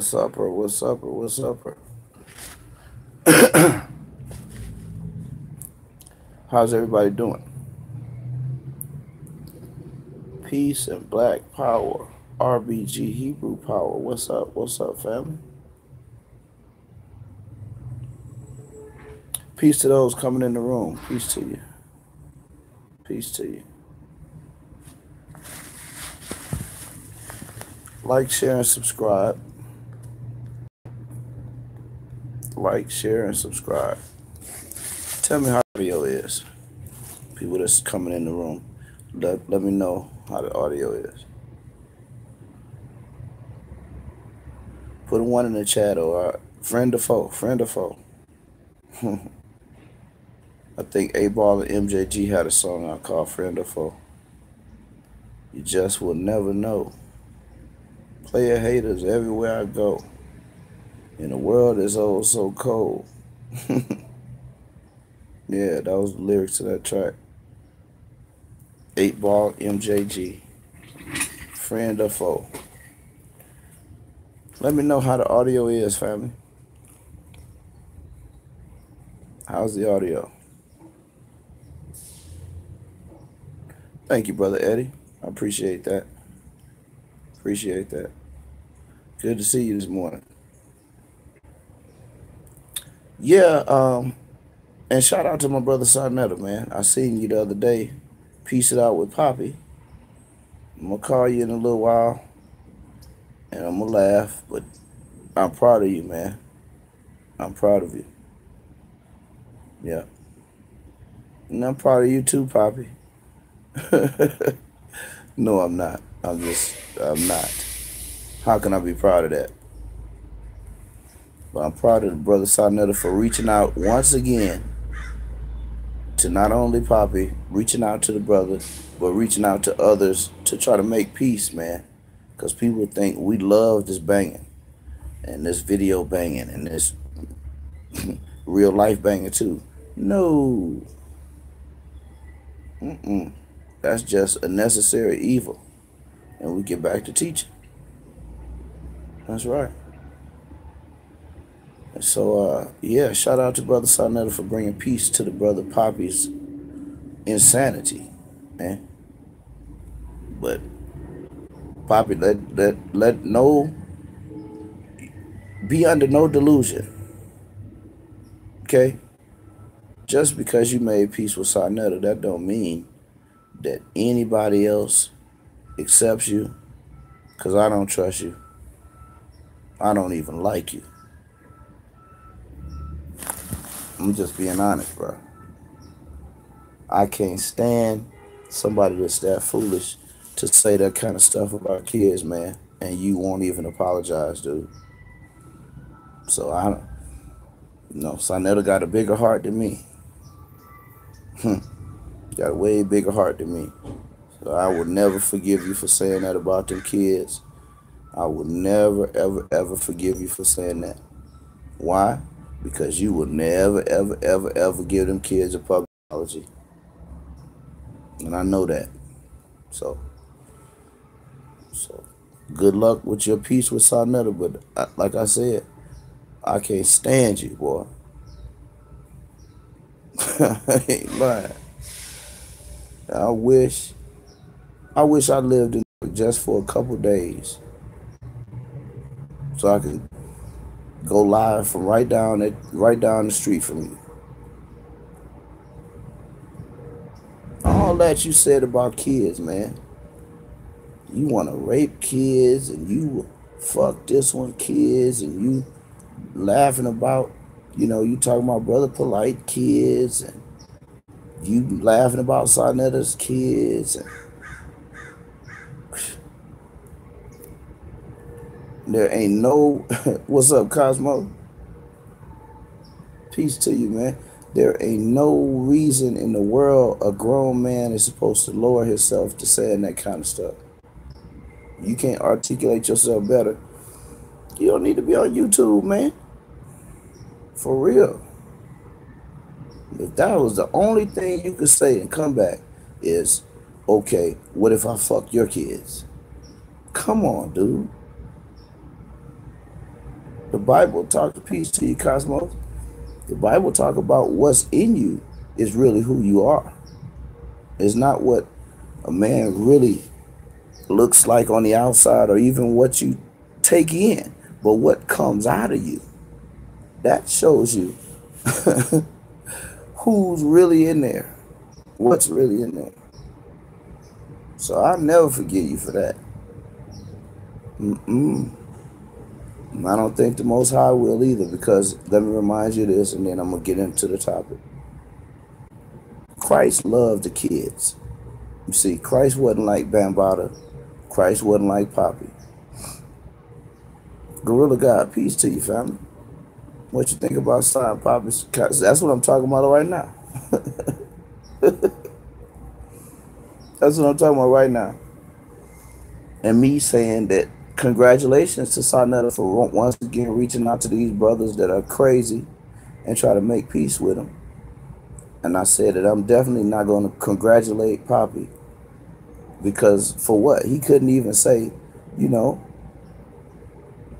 What's up, her? What's up, her? What's up, her? How's everybody doing? Peace and black power. RBG Hebrew power. What's up? What's up, family? Peace to those coming in the room. Peace to you. Peace to you. Like, share, and subscribe. Like, share, and subscribe. Tell me how the audio is. People that's coming in the room. Let me know how the audio is. Put a 1 in the chat or friend or foe. Friend or foe. I think A-Ball and MJG had a song I called Friend or Foe. You just will never know. Player haters everywhere I go. And the world is oh so cold. Yeah, that was the lyrics to that track. 8-Ball MJG. Friend or foe. Let me know how the audio is, family. How's the audio? Thank you, Brother Eddie. I appreciate that. Appreciate that. Good to see you this morning. Yeah, and shout out to my brother Sarnetta, man. I seen you the other day. Peace it out with Poppy. I'm going to call you in a little while. And I'm going to laugh. But I'm proud of you, man. I'm proud of you. Yeah. And I'm proud of you too, Poppy. No, I'm not. I'm not. How can I be proud of that? But I'm proud of the brother Sarnetta for reaching out once again to not only Poppy, reaching out to the brother, but reaching out to others to try to make peace, man. Because people think we love this banging and this video banging and this real life banging too. No. That's just a necessary evil. And we get back to teaching. That's right. And so, yeah, shout out to Brother Sarnetta for bringing peace to the brother Poppy's insanity, man. But Poppy, let no, be under no delusion. Okay? Just because you made peace with Sarnetta, that don't mean that anybody else accepts you, because I don't trust you. I don't even like you. I'm just being honest, bro. I can't stand somebody that's that foolish to say that kind of stuff about kids, man, and you won't even apologize, dude. So I don't, Sarnetta got a bigger heart than me. Got a way bigger heart than me. So I would never forgive you for saying that about them kids. I would never, ever, ever forgive you for saying that. Why? Because you would never, ever, ever, ever give them kids a public apology. And I know that. So good luck with your peace with Sarnetta. But like I said, I can't stand you, boy. I ain't lying. I wish I lived in just for a couple days so I could go live from right down the street from you. All that you said about kids, man. You want to rape kids and you fuck this one kids and you laughing about, you talking about Brother Polite kids and you laughing about Sarnetta's kids. And there ain't no, what's up, Cosmo? Peace to you, man. There ain't no reason in the world a grown man is supposed to lower himself to saying that kind of stuff. You can't articulate yourself better. You don't need to be on YouTube, man. For real. If that was the only thing you could say and come back is, okay, what if I fuck your kids? Come on, dude. The Bible talk to peace to you, Cosmos. The Bible talk about what's in you is really who you are. It's not what a man really looks like on the outside or even what you take in, but what comes out of you. That shows you who's really in there, what's really in there. So I'll never forgive you for that. I don't think the Most High will either, because let me remind you of this, and then I'm going to get into the topic. Christ loved the kids. You see, Christ wasn't like Bambata. Christ wasn't like Poppy. Gorilla God, peace to you, family. What you think about Slime Poppy? That's what I'm talking about right now. That's what I'm talking about right now. And me saying that congratulations to Sarnetta for once again reaching out to these brothers that are crazy and try to make peace with them. And I said that I'm definitely not going to congratulate Poppy, because for what? He couldn't even say, you know,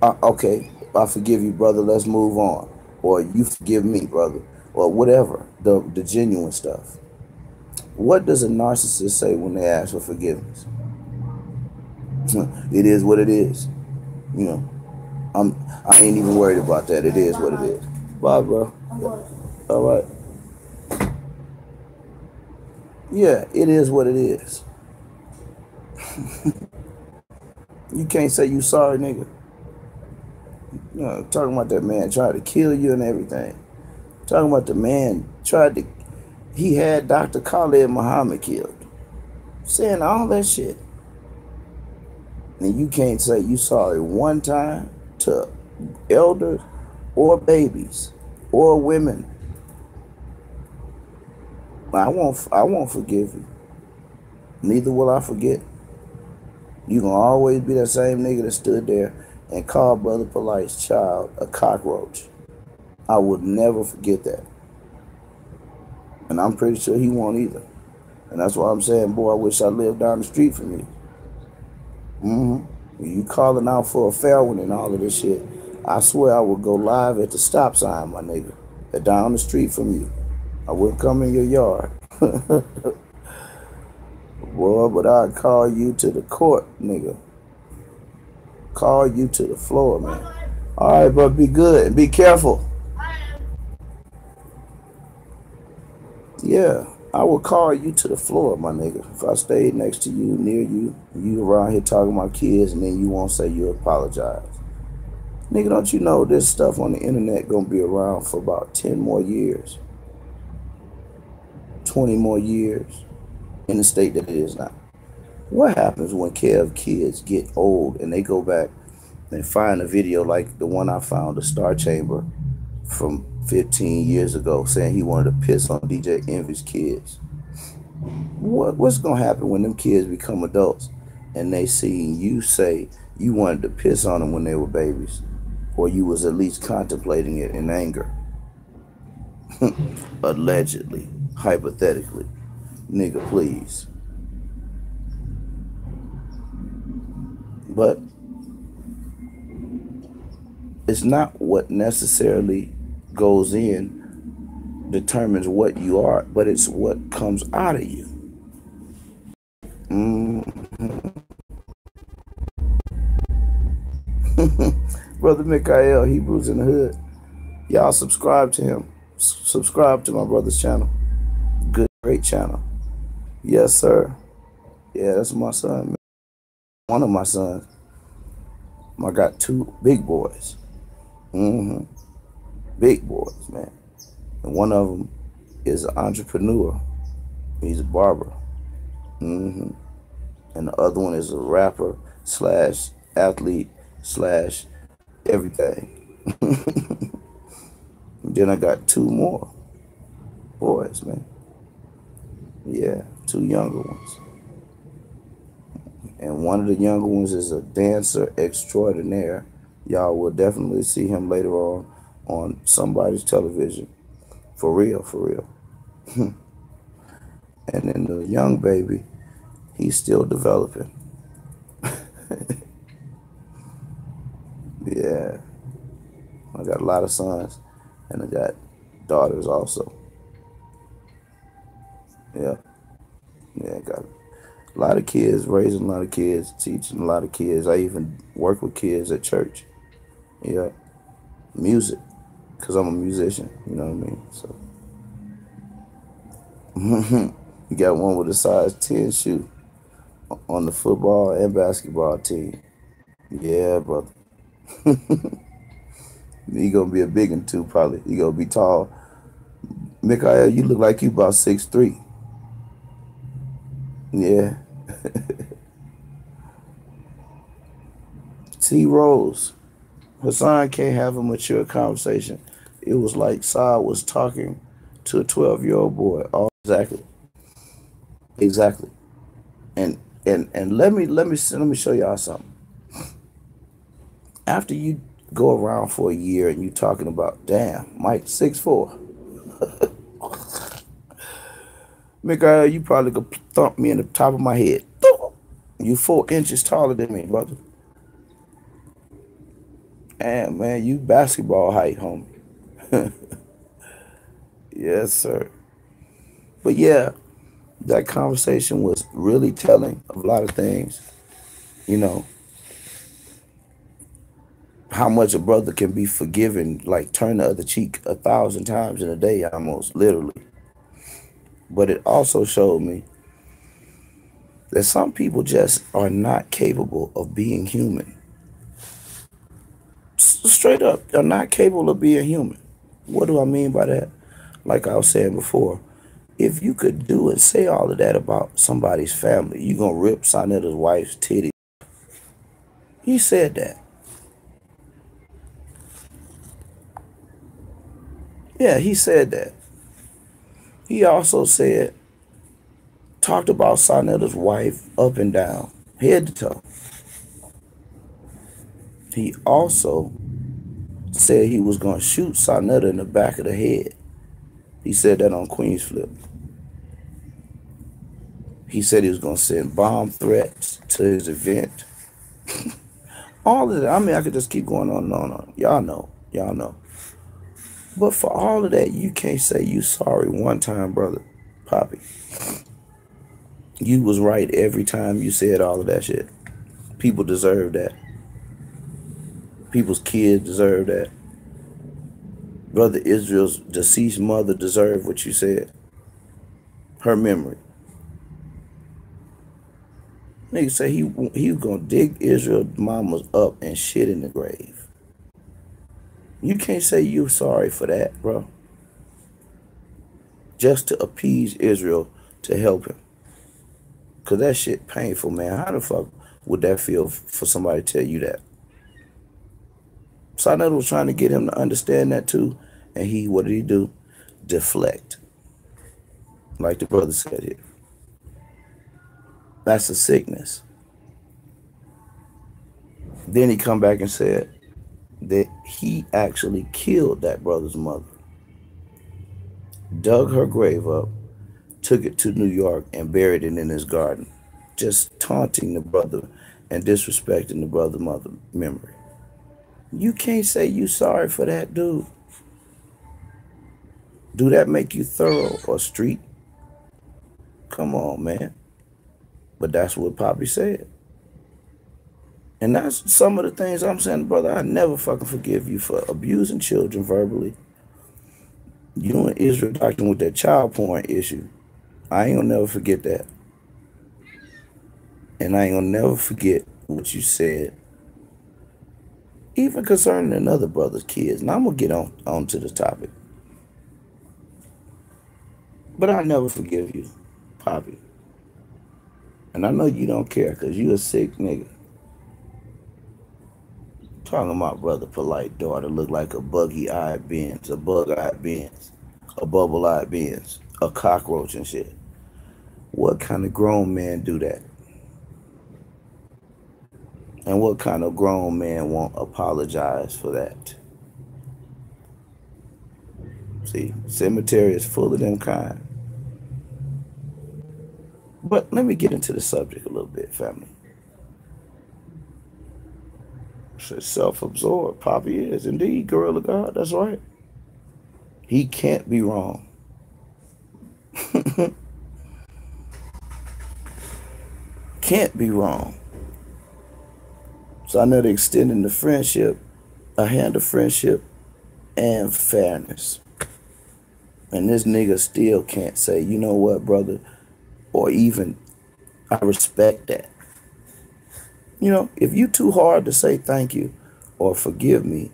okay, I forgive you, brother, let's move on. Or you forgive me, brother. Or whatever, the genuine stuff. What does a narcissist say when they ask for forgiveness? It is what it is. You know, I ain't even worried about that. It is what it is. Bye, bro. All right. Yeah, it is what it is. You can't say you sorry, nigga. You know, talking about that man tried to kill you and everything. Talking about the man he had Dr. Khalid Muhammad killed. Saying all that shit. And you can't say you sorry one time to elders or babies or women. I won't forgive you. Neither will I forget. You gonna always be that same nigga that stood there and called Brother Polite's child a cockroach. I would never forget that. And I'm pretty sure he won't either. And that's why I'm saying, boy, I wish I lived down the street from you. You calling out for a fair one and all of this shit. I swear I would go live at the stop sign, my nigga. Down the street from you. I wouldn't come in your yard. Boy, but I'd call you to the court, nigga. Call you to the floor, man. All right, but be good and be careful. Yeah, I would call you to the floor, my nigga. If I stayed next to you, near you, you around here talking about kids, and then you won't say you apologize. Nigga, don't you know this stuff on the internet gonna be around for about 10 more years? 20 more years in the state that it is now. What happens when Kev kids get old and they go back and find a video like the one I found, the Star Chamber from 15 years ago, saying he wanted to piss on DJ Envy's kids? What's gonna happen when them kids become adults and they see you say you wanted to piss on them when they were babies, or you was at least contemplating it in anger? Allegedly, hypothetically. Nigga, please. But it's not what necessarily goes in determines what you are, but it's what comes out of you. Brother Micha'EL, Hebrews in the Hood. Y'all subscribe to him. Subscribe to my brother's channel. Good, great channel. Yes, sir. Yeah, that's my son, man. One of my sons. I got two big boys. Big boys, man. And one of them is an entrepreneur. He's a barber. And the other one is a rapper slash athlete slash everything. Then I got two more boys, man. Yeah, two younger ones. And one of the younger ones is a dancer extraordinaire. Y'all will definitely see him later on somebody's television. For real, for real. And then the young baby, he's still developing. Yeah. I got a lot of sons, and I got daughters also. Yeah, yeah, I got a lot of kids, raising a lot of kids, teaching a lot of kids. I even work with kids at church. Yeah, music, because I'm a musician, you know what I mean? So, you got one with a size 10 shoe on the football and basketball team. Yeah, brother. He gonna be a big one too, probably. He gonna be tall. Micha'EL, you look like you about 6'3". Yeah. T. Rose. Hassan can't have a mature conversation. It was like Saad was talking to a 12-year-old boy. Oh, exactly. Exactly. And let me show y'all something. After you go around for a year and you talking about, damn, Mike 6'4". Micha'EL, you probably could thump me in the top of my head. You 4 inches taller than me, brother. And man, you basketball height, homie. Yes, sir. But yeah, that conversation was really telling of a lot of things. You know, how much a brother can be forgiven, like turn the other cheek 1,000 times in a day, almost literally. But it also showed me that some people just are not capable of being human. Straight up, they're not capable of being human. What do I mean by that? Like I was saying before, if you could do and say all of that about somebody's family, you gonna rip Sonetta's wife's titty. He said that. Yeah, he said that. He also said, talked about Sonetta's wife up and down, head to toe. He also said he was gonna shoot Sonetta in the back of the head. He said that on Queen's Flip. He said he was gonna send bomb threats to his event. All of that. I mean, I could just keep going on and on and on. Y'all know. Y'all know. But for all of that, you can't say you sorry one time, brother. Poppy. You was right every time you said all of that shit. People deserve that. People's kids deserve that. Brother Israel's deceased mother deserved what you said. Her memory. Nigga say he was gonna dig Israel's mamas up and shit in the grave. You can't say you sorry for that, bro. Just to appease Israel to help him. Cause that shit painful, man. How the fuck would that feel for somebody to tell you that? Sonetta was trying to get him to understand that too. And what did he do? Deflect. Like the brother said here. That's a sickness. Then he come back and said that he actually killed that brother's mother. Dug her grave up, took it to New York and buried it in his garden. Just taunting the brother and disrespecting the brother's mother memory. You can't say you sorry for that, dude. Do that make you thorough or street? Come on, man. But that's what Poppy said. And that's some of the things I'm saying, brother. I never fucking forgive you for abusing children verbally. You and Israel doctrine with that child porn issue. I ain't gonna never forget that. And I ain't gonna never forget what you said. Even concerning another brother's kids. Now I'm gonna get on to the topic. But I never forgive you, Poppy. And I know you don't care because you a sick nigga. Talking about brother polite daughter look like a buggy-eyed Benz, a bug-eyed Benz, a bubble-eyed Benz, a cockroach and shit. What kind of grown man do that? And what kind of grown man won't apologize for that? See, cemetery is full of them kind. But let me get into the subject a little bit, family. Self-absorbed. Poppy is indeed Gorilla God. That's right. He can't be wrong. Can't be wrong. So I know they're extending the friendship, a hand of friendship and fairness. And this nigga still can't say, you know what, brother, or even, I respect that. You know, if you too hard to say thank you or forgive me,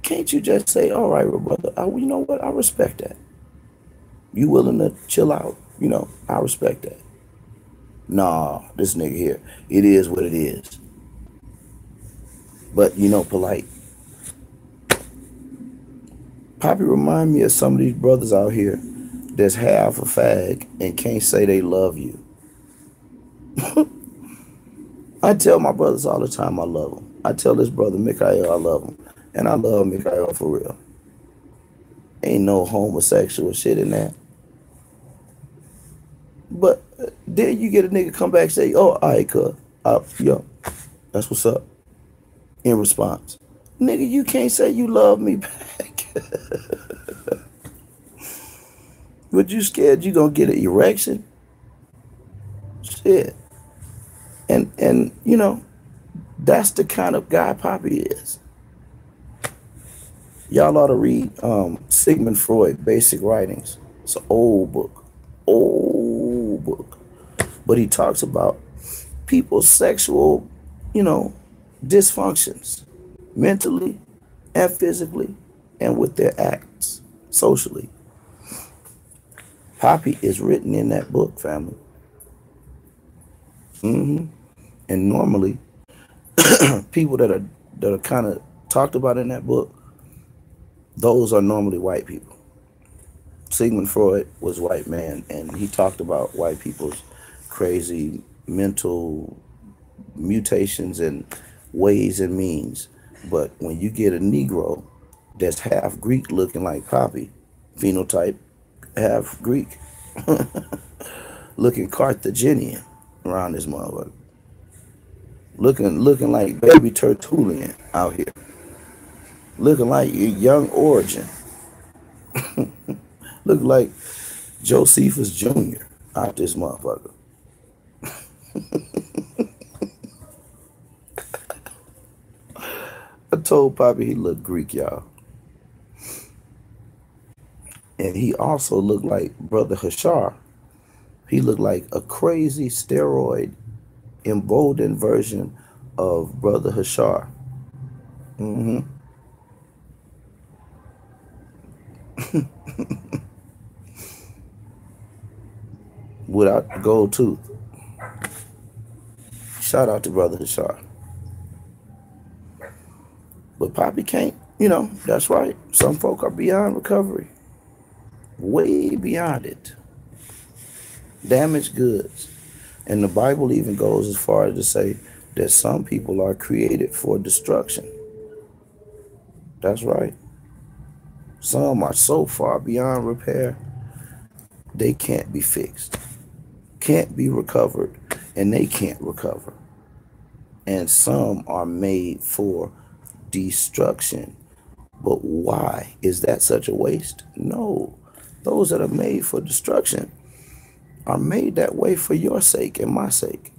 can't you just say, all right, well, brother, you know what, I respect that. You willing to chill out, you know, I respect that. Nah, this nigga here, it is what it is. But, you know, polite. Poppy remind me of some of these brothers out here that's half a fag and can't say they love you. I tell my brothers all the time I love them. I tell this brother Micha'EL I love him. And I love Micha'EL for real. Ain't no homosexual shit in there. But then you get a nigga come back and say, oh, all right, cuz. Yo, that's what's up. In response. Nigga, you can't say you love me back. But you scared you gonna get an erection? Shit. And you know, that's the kind of guy Poppy is. Y'all ought to read Sigmund Freud, Basic Writings. It's an old book. Old book. But he talks about people's sexual, you know, dysfunctions, mentally and physically, and with their acts, socially. Poppy is written in that book, family. And normally, people that are kind of talked about in that book, those are normally white people. Sigmund Freud was a white man, and he talked about white people's crazy mental mutations and ways and means. But when you get a Negro that's half Greek looking like Poppy, phenotype, half Greek, looking Carthaginian around this motherfucker. Looking like baby Tertullian out here. Looking like young Origin. Look like Josephus Jr. out this motherfucker. I told Poppy he looked Greek, y'all. And he also looked like Brother Hashar. He looked like a crazy steroid emboldened version of Brother Hashar. Without the gold tooth. Shout out to Brother Hashar. But Poppy can't, you know, that's right. Some folk are beyond recovery. Way beyond it. Damaged goods. And the Bible even goes as far as to say that some people are created for destruction. That's right. Some are so far beyond repair, they can't be fixed, can't be recovered, and they can't recover. And some are made for destruction. But why? Is that such a waste? No. Those that are made for destruction are made that way for your sake and my sake.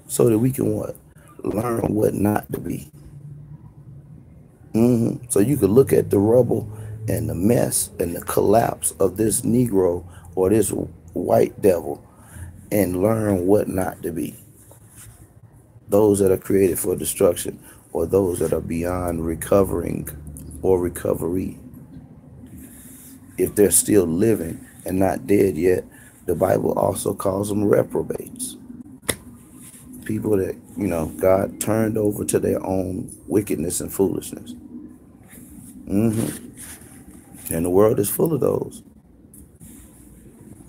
So that we can what? Learn what not to be. So you could look at the rubble and the mess and the collapse of this Negro or this white devil and learn what not to be. Those that are created for destruction or those that are beyond recovering or recovery. If they're still living and not dead yet, the Bible also calls them reprobates. People that, you know, God turned over to their own wickedness and foolishness. And the world is full of those.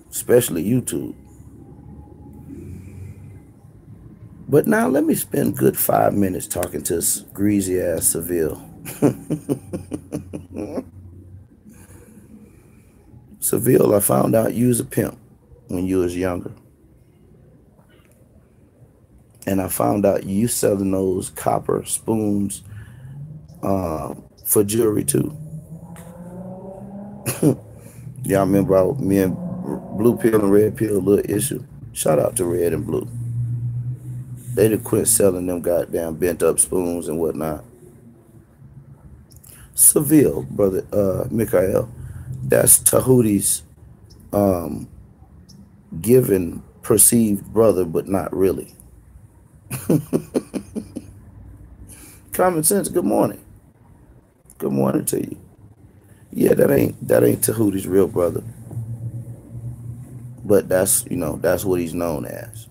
Especially YouTube. But now let me spend a good 5 minutes talking to this greasy ass Seville. Seville, I found out you was a pimp when you was younger. And I found out you selling those copper spoons for jewelry too. Yeah, I remember me and Blue Pill and Red Pill little issue. Shout out to Red and Blue. They done quit selling them goddamn bent up spoons and whatnot. Seville, brother Micha'EL. That's Tahuti's given perceived brother, but not really. Common sense, good morning. Good morning to you. Yeah, that ain't Tahuti's real brother. But that's what he's known as.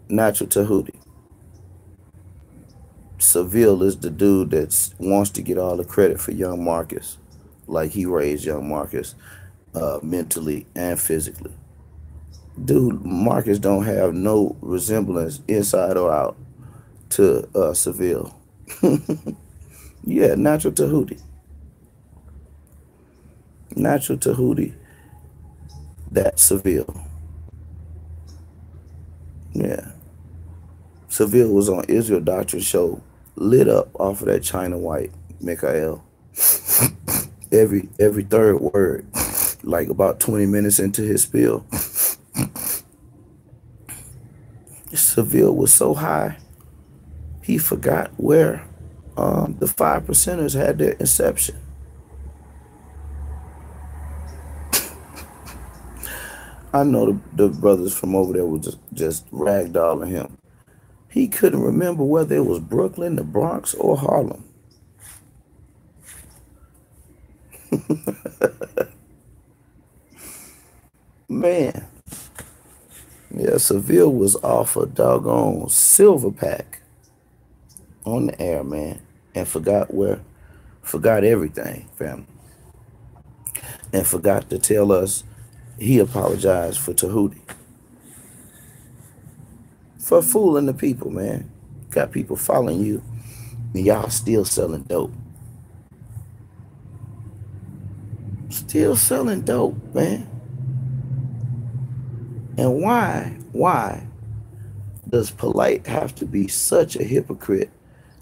Natural Tahuti. Seville is the dude that wants to get all the credit for young Marcus. Like he raised young Marcus mentally and physically. Dude, Marcus don't have no resemblance inside or out to Seville. Yeah, natural Tahuti. Natural Tahuti, that's Seville. Yeah. Seville was on Israel Doctrine show, lit up off of that China white, Micha'EL. every third word, like about 20 minutes into his spiel. Seville was so high, he forgot where the 5%ers had their inception. I know the brothers from over there were just ragdolling him. He couldn't remember whether it was Brooklyn, the Bronx, or Harlem. Man. Yeah, Seville was off a doggone silver pack on the air, man. And forgot everything, family. And forgot to tell us he apologized for Tahuti. For fooling the people, man. Got people following you and y'all still selling dope. Still selling dope, man. And why does Polite have to be such a hypocrite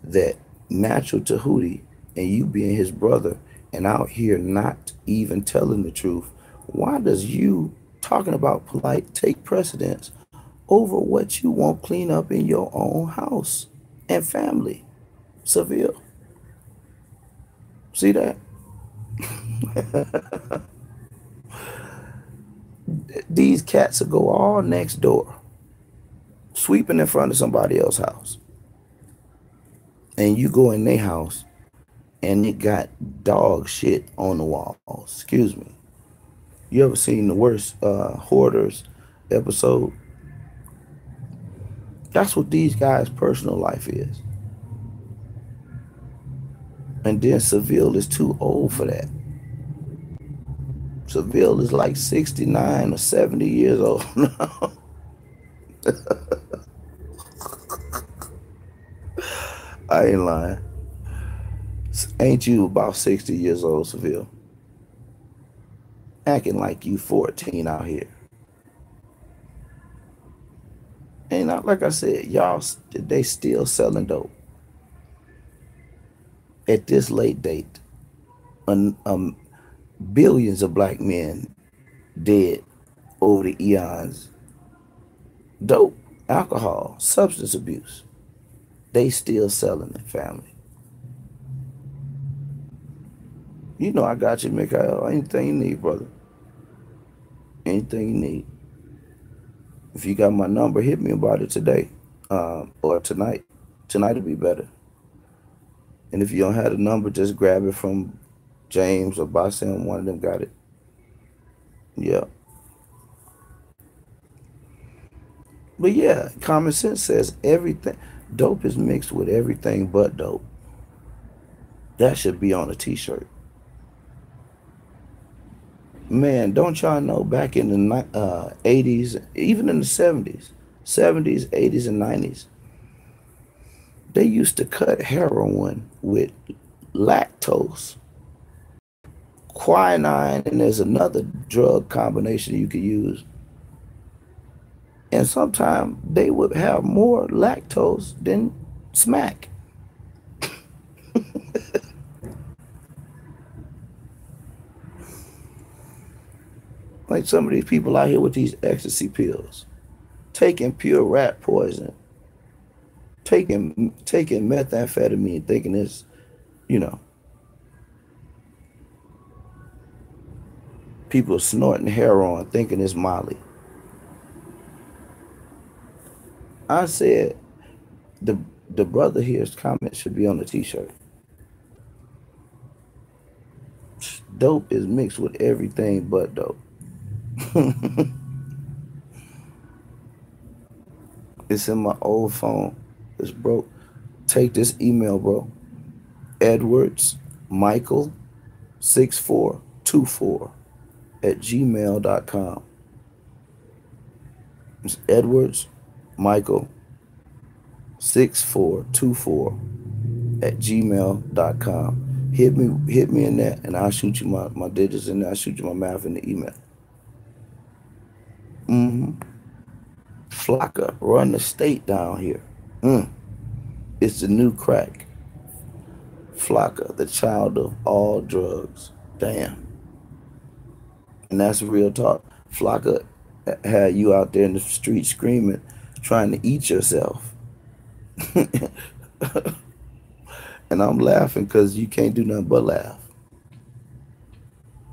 that natural Tahuti and you being his brother and out here not even telling the truth? Why does you talking about Polite take precedence over what you want clean up in your own house and family? Seville. See that? These cats will go all next door, sweeping in front of somebody else's house. And you go in their house and it got dog shit on the walls. Excuse me. You ever seen the worst hoarders episode? That's what these guys' personal life is. And then Seville is too old for that. Seville is like 69 or 70 years old now. I ain't lying. Ain't you about 60 years old, Seville? Acting like you 14 out here. And not like I said, y'all, they still selling dope. At this late date, billions of black men dead over the eons. Dope, alcohol, substance abuse. They still selling it, family. You know I got you, Micha'EL. Anything you need, brother. Anything you need. If you got my number, hit me about it today or tonight. Tonight will be better. And if you don't have the number, just grab it from James or Basim. One of them got it. Yeah. But yeah, common sense says everything. Dope is mixed with everything but dope. That should be on a t-shirt. Man, don't y'all know back in the 80s, even in the 70s, 80s, and 90s, they used to cut heroin with lactose, quinine, and there's another drug combination you could use. And sometimes they would have more lactose than smack. Like some of these people out here with these ecstasy pills, taking pure rat poison, taking methamphetamine, thinking it's, you know, people snorting heroin, thinking it's Molly. I said the the brother here's comment should be on the t-shirt. Dope is mixed with everything but dope. It's in my old phone. It's broke. Take this email, bro. Edwards Michael 6424 at gmail.com. It's Edwards Michael 6424 at gmail.com. Hit me in that, and I'll shoot you my digits in there. I'll shoot you my math in the email. Flocka run the state down here. It's the new crack. Flocka, the child of all drugs. Damn. And that's real talk. Flocka had you out there in the street screaming, trying to eat yourself. And I'm laughing because you can't do nothing but laugh.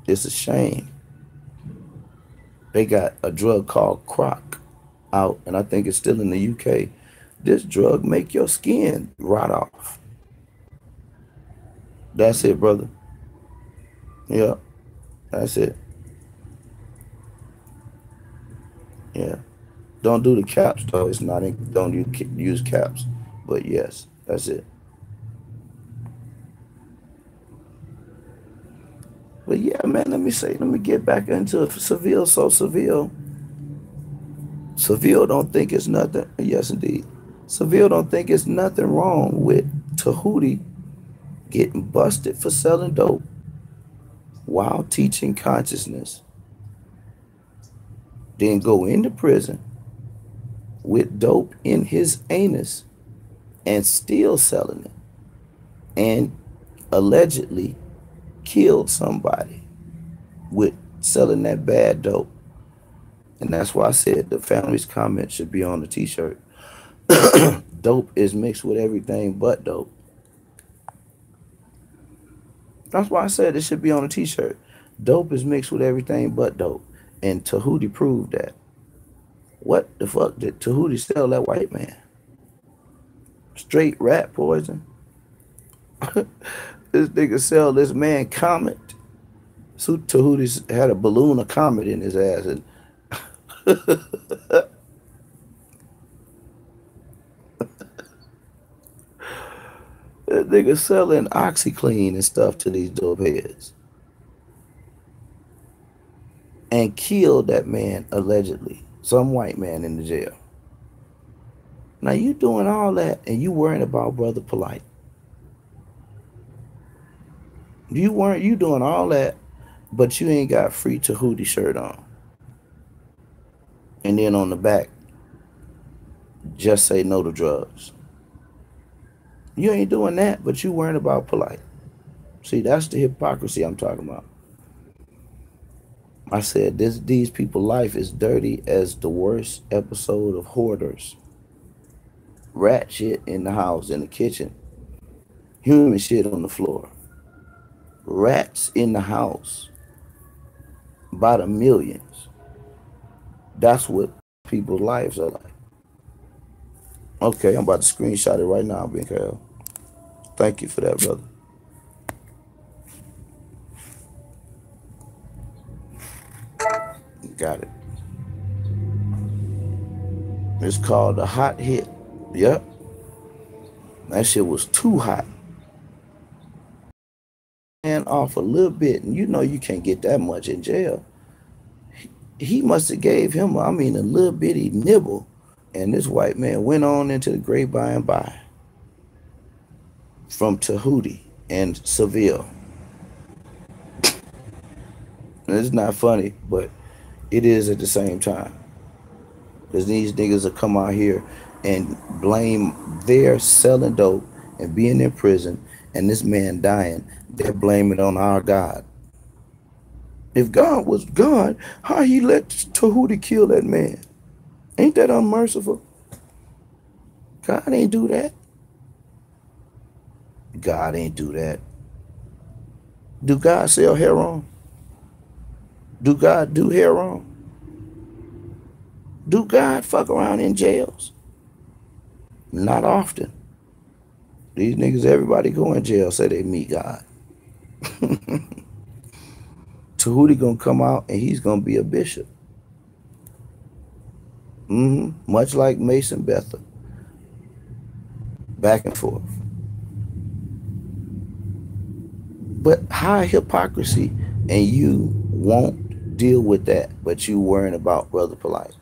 It's a shame. They got a drug called Croc out, and I think it's still in the UK. This drug make your skin rot off. That's it, brother. Yeah, that's it. Yeah. Don't do the caps, though. It's not in, don't use caps. But yes, that's it. But yeah, man, let me get back into Seville. So Seville don't think it's nothing. Yes, indeed. Seville don't think it's nothing wrong with Tahuti getting busted for selling dope while teaching consciousness. Then go into prison with dope in his anus and still selling it. And allegedly killed somebody with selling that bad dope. And that's why I said the family's comment should be on the t-shirt. Dope is mixed with everything but dope. That's why I said it should be on a t-shirt. Dope is mixed with everything but dope. And Tahuti proved that. What the fuck did Tahuti sell that white man? Straight rat poison. This nigga sell this man Comet. So Tahuti had a balloon of Comet in his ass. And that nigga selling OxyClean and stuff to these dope heads. And killed that man, allegedly. Some white man in the jail. Now you doing all that and you worrying about Brother Polite. You doing all that, but you ain't got free Tahuti shirt on. And then on the back, just say no to drugs. You ain't doing that, but you worrying about Polite. See, that's the hypocrisy I'm talking about. I said these people's life is dirty as the worst episode of Hoarders. Rat shit in the house, in the kitchen. Human shit on the floor. Rats in the house. By the millions. That's what people's lives are like. Okay, I'm about to screenshot it right now, Micha'EL. Thank you for that, brother. Got it. It's called a hot hit. Yep. That shit was too hot. And off a little bit, and you know you can't get that much in jail. He must have gave him, a little bitty nibble. And this white man went on into the great by and by. From Tahuti and Seville. And it's not funny, but it is at the same time. Because these niggas will come out here and blame their selling dope and being in prison and this man dying. They're blaming it on our God. If God was God, how he let Tahuti kill that man? Ain't that unmerciful? God ain't do that. God ain't do that. Do God sell heroin? Do God do heroin? Do God fuck around in jails? Not often. These niggas, everybody go in jail, say they meet God. Tahuti gonna come out and he's gonna be a bishop. Much like Mason Bethel. Back and forth. But high hypocrisy, and you won't deal with that, but you worrying about Brother Polite,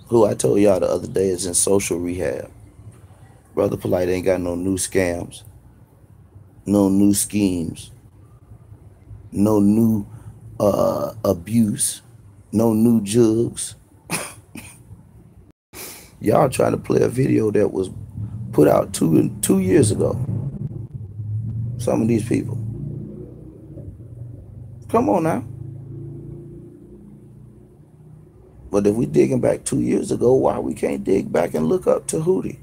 who I told y'all the other day is in social rehab. Brother Polite ain't got no new scams, no new schemes, no new abuse, no new jugs. Y'all trying to play a video that was put out two years ago. Some of these people. Come on now. But if we digging back 2 years ago, why we can't dig back and look up Tahuti?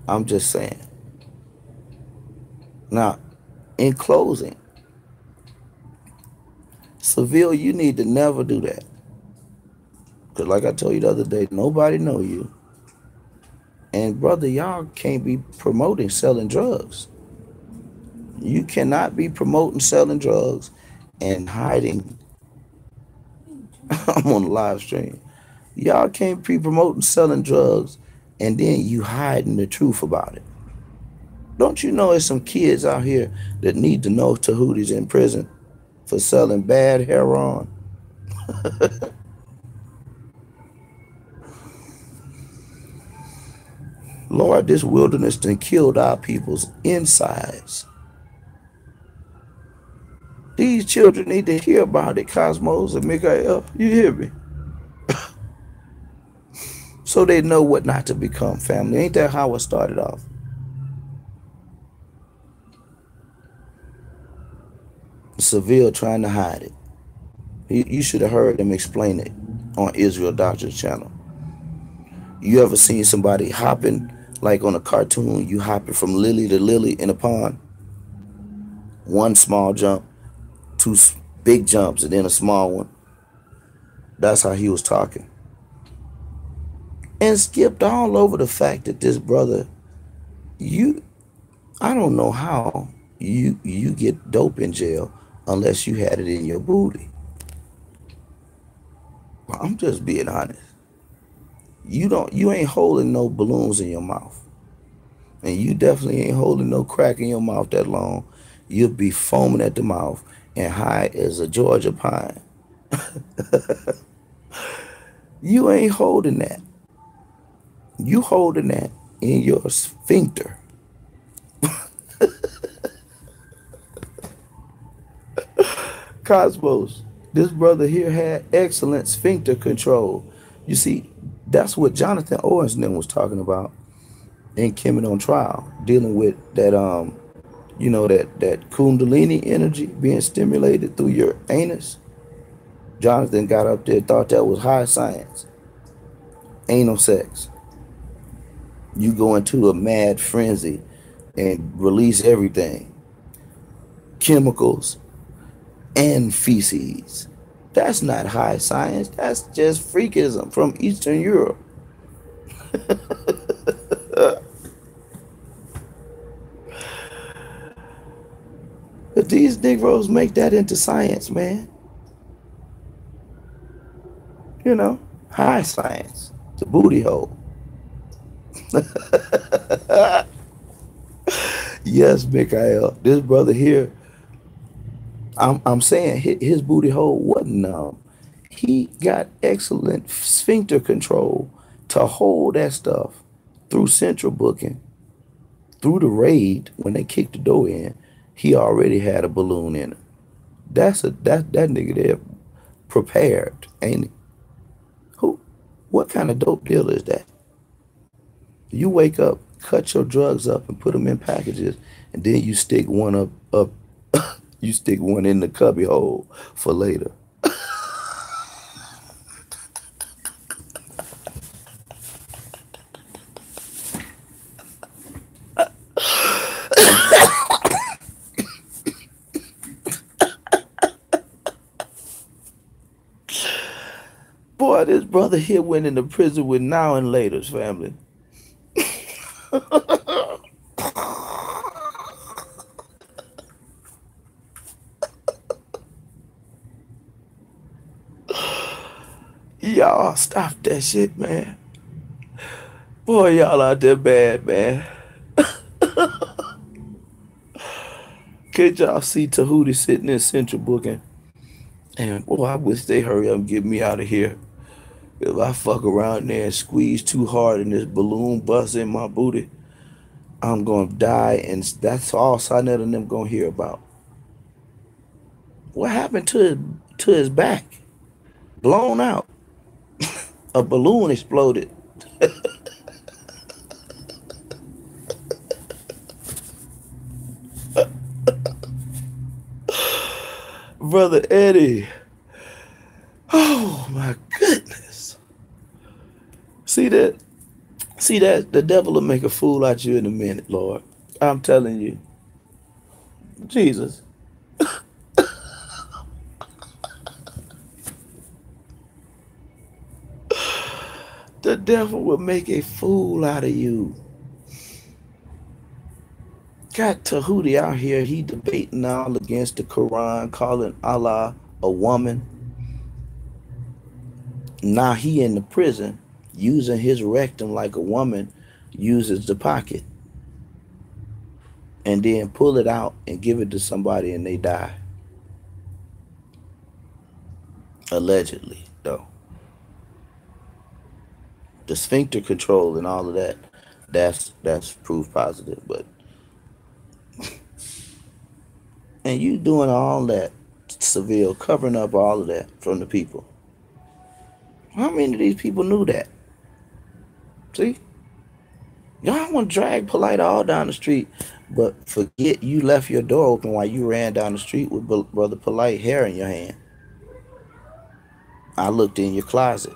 I'm just saying. Now, in closing, Seville, you need to never do that. Because like I told you the other day, nobody know you. And brother, y'all can't be promoting selling drugs. You cannot be promoting selling drugs and hiding. I'm on the live stream. Y'all can't be promoting selling drugs and then you hiding the truth about it. Don't you know there's some kids out here that need to know Tahuti's in prison for selling bad heroin? Lord, this wilderness done killed our people's insides. These children need to hear about it, Cosmos and Micha'EL. You hear me? So they know what not to become, family. Ain't that how it started off? Seville trying to hide it. You should have heard them explain it on Israel Doctor's channel. You ever seen somebody hopping, like on a cartoon, you hopping from lily to lily in a pond? One small jump, two big jumps, and then a small one. That's how he was talking. And skipped all over the fact that this brother, I don't know how you get dope in jail unless you had it in your booty. I'm just being honest. You ain't holding no balloons in your mouth. And you definitely ain't holding no crack in your mouth that long. You'll be foaming at the mouth and high as a Georgia pine. You ain't holding that. You holding that in your sphincter. Cosmos, this brother here had excellent sphincter control. You see, that's what Jonathan Owens was talking about in Kemet on Trial, dealing with that that Kundalini energy being stimulated through your anus. Jonathan got up there, thought that was high science. Anal sex. You go into a mad frenzy and release everything. Chemicals and feces. That's not high science. That's just freakism from Eastern Europe. But these Negroes make that into science, man. You know, high science. It's a booty hole. Yes, Micha'EL. This brother here, I'm saying his booty hole wasn't numb. He got excellent sphincter control to hold that stuff through central booking, through the raid. When they kicked the door in, he already had a balloon in it. That nigga there prepared, ain't he? Who? What kind of dope deal is that? You wake up, cut your drugs up, and put them in packages, and then you stick one up. You stick one in the cubby hole for later. Boy, this brother here went into prison with now and later's family. Y'all stop that shit, man. Boy, y'all out there bad, man. Can't y'all see Tahuti sitting in Central booking? And boy, I wish they hurry up and get me out of here. If I fuck around there and squeeze too hard and this balloon busts in my booty, I'm gonna die, and that's all Sinetta and them gonna hear about. What happened to his back? Blown out. A balloon exploded. Brother Eddie. Oh my goodness. See that? See that? The devil will make a fool out of you in a minute, Lord. I'm telling you. Jesus. The devil will make a fool out of you. Got Tahuti out here, he debating all against the Quran, calling Allah a woman. Now he in the prison, using his rectum like a woman uses the pocket. And then pull it out and give it to somebody and they die. Allegedly, though. The sphincter control and all of that, that's proof positive. But and you doing all that, Seville, covering up all of that from the people. How many of these people knew that? See? Y'all want to drag Polite all down the street, but forget you left your door open while you ran down the street with Brother Polite hair in your hand. I looked in your closet.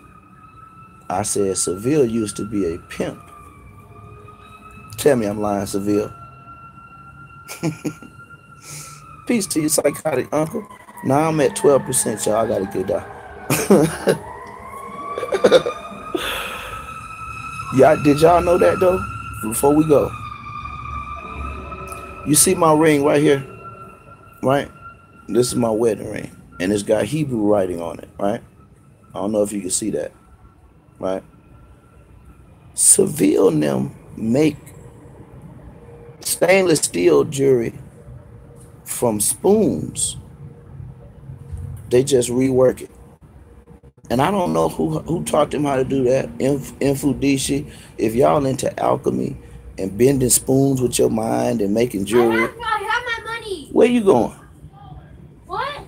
I said, Seville used to be a pimp. Tell me I'm lying, Seville. Peace to you, psychotic uncle. Now I'm at 12%, y'all. I gotta get that. Did y'all know that though? Before we go, you see my ring right here, right? This is my wedding ring, and it's got Hebrew writing on it, right? I don't know if you can see that, right? Seville and them make stainless steel jewelry from spoons. They just rework it. And I don't know who taught them how to do that. Infudishi. If y'all into alchemy and bending spoons with your mind and making jewelry. I have my money. Where you going? What?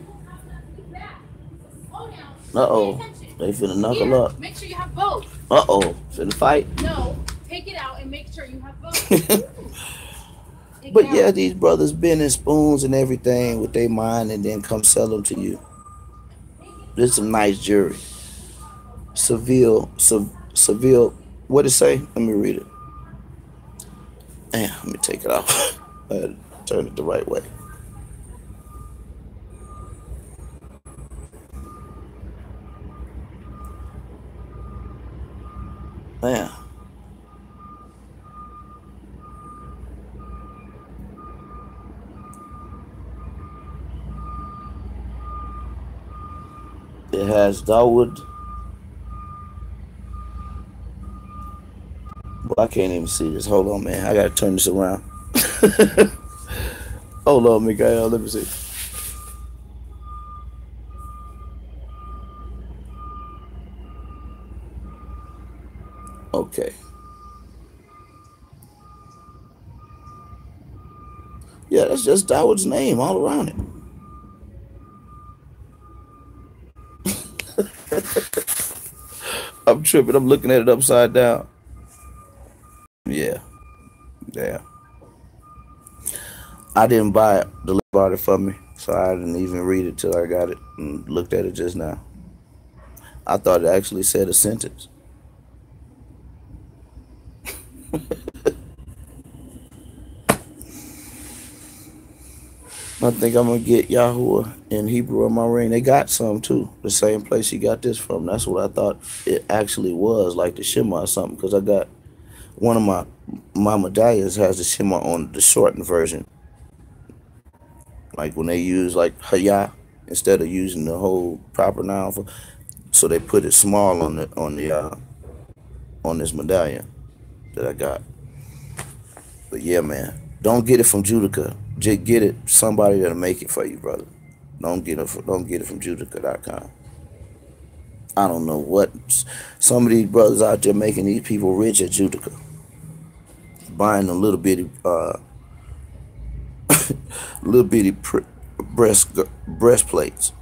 Uh-oh. They finna knuckle up. Make sure you have both. Uh-oh. Finna fight? No. Take it out and make sure you have both. But yeah, these brothers bending spoons and everything with their mind and then come sell them to you. This is some nice jewelry. Seville, what it say? Let me read it. Damn, let me take it off. I had to turn it the right way. Man. It has Dawood. Well, I can't even see this. Hold on, man. I gotta turn this around. Hold on, Micha'EL. Let me see. Okay. Yeah, that's just Dawood's name all around it. I'm tripping. I'm looking at it upside down. Yeah. Yeah. I didn't buy it. The lady bought it for me, so I didn't even read it till I got it and looked at it just now. I thought it actually said a sentence. I think I'm gonna get Yahuwah in Hebrew on my ring. They got some too. The same place you got this from. That's what I thought it actually was, like the Shema or something. Because I got one of my medallions has the Shema on the shortened version. Like when they use like Hayah instead of using the whole proper noun for, so they put it small on this medallion that I got. But yeah, man, don't get it from Judica. Just get it somebody that'll make it for you, brother. Don't get it from Judica.com. I don't know what some of these brothers out there making these people rich at Judica, buying them little bitty breastplates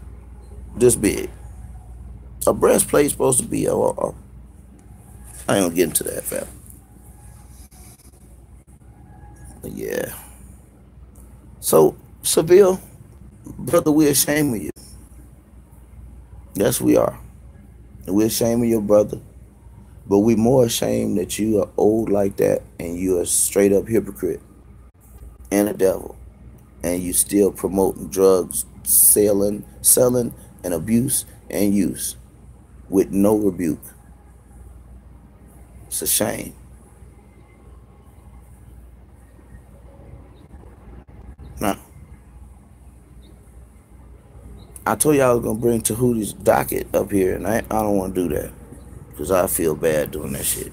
this big. A breastplate's supposed to be I ain't gonna get into that, fam. But yeah. So Seville, brother, we're ashamed of you. Yes, we are. And we're ashamed of your brother. But we're more ashamed that you are old like that and you are a straight up hypocrite and a devil. And you still promoting drugs, selling, and abuse and use with no rebuke. It's a shame. Now, I told you I was gonna bring Tahuti's docket up here, and I don't want to do that because I feel bad doing that shit.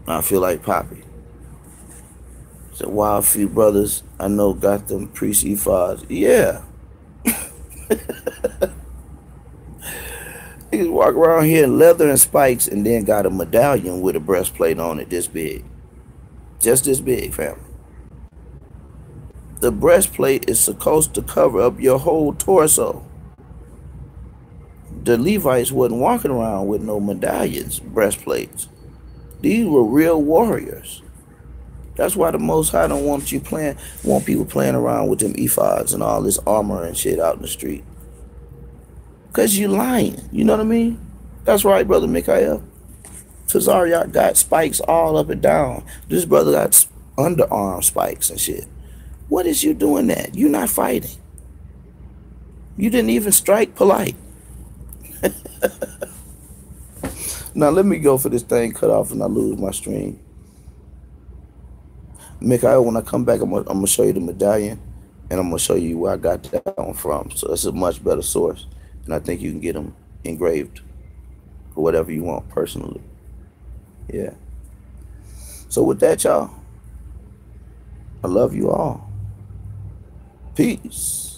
I feel like Poppy. So while a few brothers I know got them priest ephods, yeah. Niggas walk around here in leather and spikes and then got a medallion with a breastplate on it this big. Just this big, family. The breastplate is supposed to cover up your whole torso. The Levites wasn't walking around with no medallions, breastplates. These were real warriors. That's why the Most High don't want people playing around with them ephods and all this armor and shit out in the street. Because you lying. You know what I mean? That's right, Brother Micha'EL. Tazariot got spikes all up and down. This brother got underarm spikes and shit. What is you doing that? You're not fighting. You didn't even strike polite. Now let me go for this thing cut off and I lose my stream. Micha'EL, when I come back, I'm gonna show you the medallion and I'm gonna show you where I got that one from. So it's a much better source. And I think you can get them engraved or whatever you want personally. Yeah. So with that, y'all, I love you all. Peace.